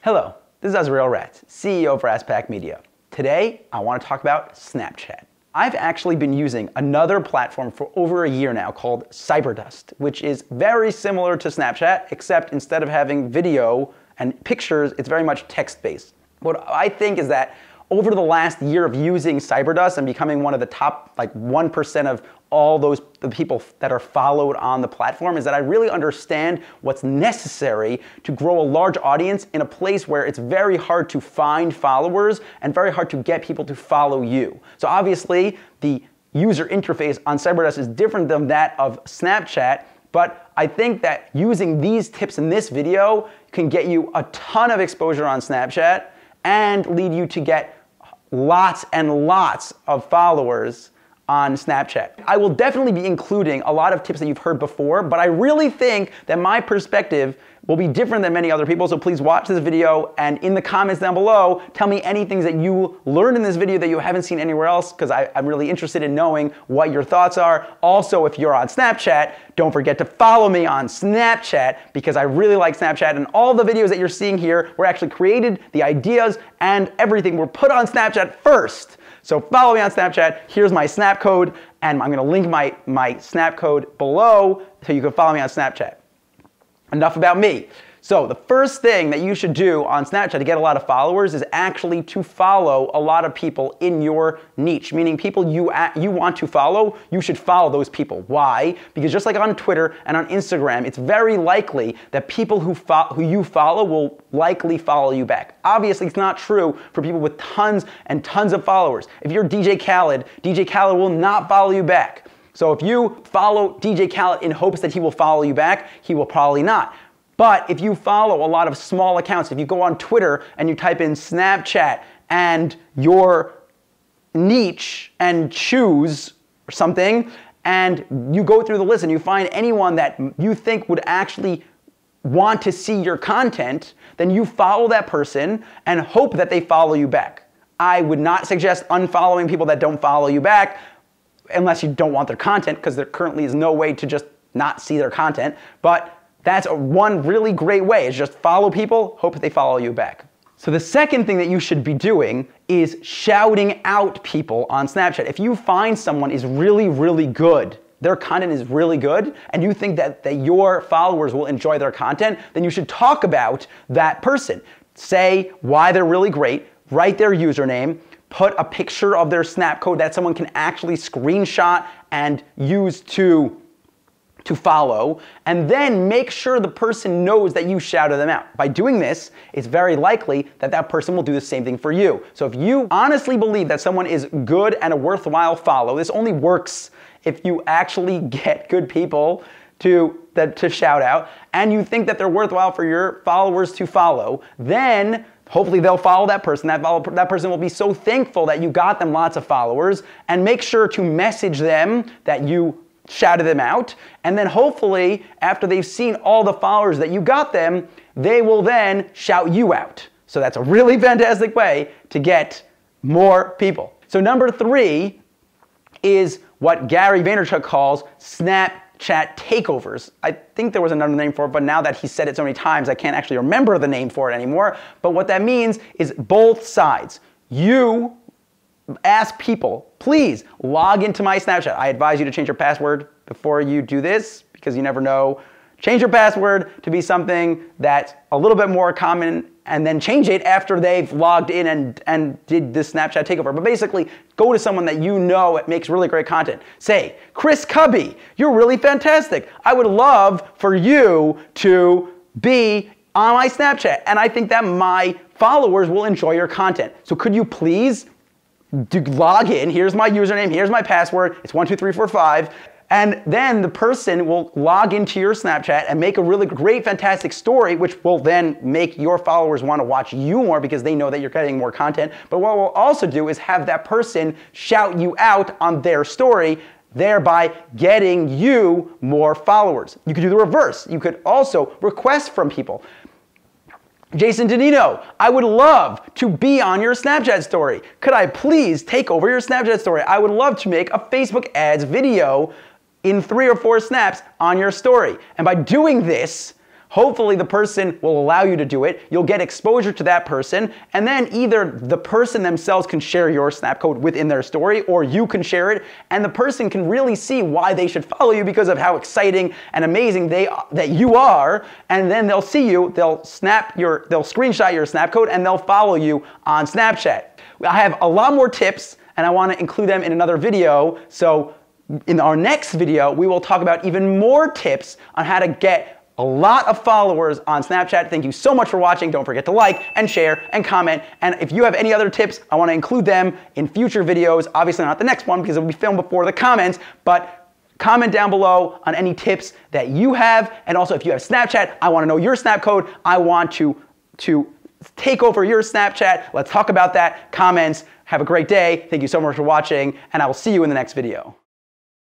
Hello, this is Azrael Ratz, CEO of Razzpack Media. Today, I want to talk about Snapchat. I've actually been using another platform for over a year now called Cyberdust, which is very similar to Snapchat, except instead of having video and pictures, it's very much text-based. What I think is that over the last year of using Cyberdust and becoming one of the top 1% of all the people that are followed on the platform is that I really understand what's necessary to grow a large audience in a place where it's very hard to find followers and very hard to get people to follow you. So obviously the user interface on Cyberdust is different than that of Snapchat, but I think that using these tips in this video can get you a ton of exposure on Snapchat and lead you to get lots and lots of followers on Snapchat. I will definitely be including a lot of tips that you've heard before, but I really think that my perspective will be different than many other people, so please watch this video and in the comments down below, tell me any things that you learned in this video that you haven't seen anywhere else, because I'm really interested in knowing what your thoughts are. Also, if you're on Snapchat, don't forget to follow me on Snapchat, because I really like Snapchat, and all the videos that you're seeing here were actually created, the ideas and everything were put on Snapchat first. So follow me on Snapchat. Here's my Snap code, and I'm gonna link my Snap code below so you can follow me on Snapchat. Enough about me. So the first thing that you should do on Snapchat to get a lot of followers is actually to follow a lot of people in your niche, meaning people you want to follow, you should follow those people. Why? Because just like on Twitter and on Instagram, it's very likely that people who you follow will likely follow you back. Obviously, it's not true for people with tons and tons of followers. If you're DJ Khaled will not follow you back. So if you follow DJ Khaled in hopes that he will follow you back, he will probably not. But if you follow a lot of small accounts, if you go on Twitter and you type in Snapchat and your niche and choose something, and you go through the list and you find anyone that you think would actually want to see your content, then you follow that person and hope that they follow you back. I would not suggest unfollowing people that don't follow you back unless you don't want their content, because there currently is no way to just not see their content. But that's one really great way, is just follow people, hope that they follow you back. So the second thing that you should be doing is shouting out people on Snapchat. If you find someone is really, really good, their content is really good, and you think that your followers will enjoy their content, then you should talk about that person. Say why they're really great, write their username, put a picture of their Snap code that someone can actually screenshot and use to follow, and then make sure the person knows that you shouted them out. By doing this, it's very likely that that person will do the same thing for you. So if you honestly believe that someone is good and a worthwhile follow, this only works if you actually get good people to shout out, and you think that they're worthwhile for your followers to follow, then hopefully they'll follow that person. That person will be so thankful that you got them lots of followers, and make sure to message them that you shouted them out, and then hopefully after they've seen all the followers that you got them, they will then shout you out. So that's a really fantastic way to get more people. So number 3 is what Gary Vaynerchuk calls Snapchat takeovers. I think there was another name for it, but now that he said it so many times, I can't actually remember the name for it anymore. But what that means is both sides. You ask people, please log into my Snapchat. I advise you to change your password before you do this, because you never know. Change your password to be something that's a little bit more common, and then change it after they've logged in and did this Snapchat takeover. But basically, go to someone that you know makes really great content. Say, Chris Cubby, you're really fantastic. I would love for you to be on my Snapchat, and I think that my followers will enjoy your content. So could you please log in? Here's my username, here's my password, it's 12345. And then the person will log into your Snapchat and make a really great, fantastic story, which will then make your followers want to watch you more because they know that you're getting more content. But what we'll also do is have that person shout you out on their story, thereby getting you more followers. You could do the reverse. You could also request from people. Jason Danino, I would love to be on your Snapchat story. Could I please take over your Snapchat story? I would love to make a Facebook ads video in 3 or 4 snaps on your story. And by doing this, Hopefully the person will allow you to do it. You'll get exposure to that person, and then either the person themselves can share your snap code within their story, or you can share it, and the person can really see why they should follow you because of how exciting and amazing that you are, and then they'll see you, they'll screenshot your snap code, and they'll follow you on Snapchat. I have a lot more tips, and I want to include them in another video, so in our next video, we will talk about even more tips on how to get a lot of followers on Snapchat. Thank you so much for watching. Don't forget to like and share and comment. And if you have any other tips, I want to include them in future videos. Obviously not the next one because it will be filmed before the comments, but comment down below on any tips that you have. And also if you have Snapchat, I want to know your snap code. I want to take over your Snapchat. Let's talk about that. Comments. Have a great day. Thank you so much for watching, and I will see you in the next video.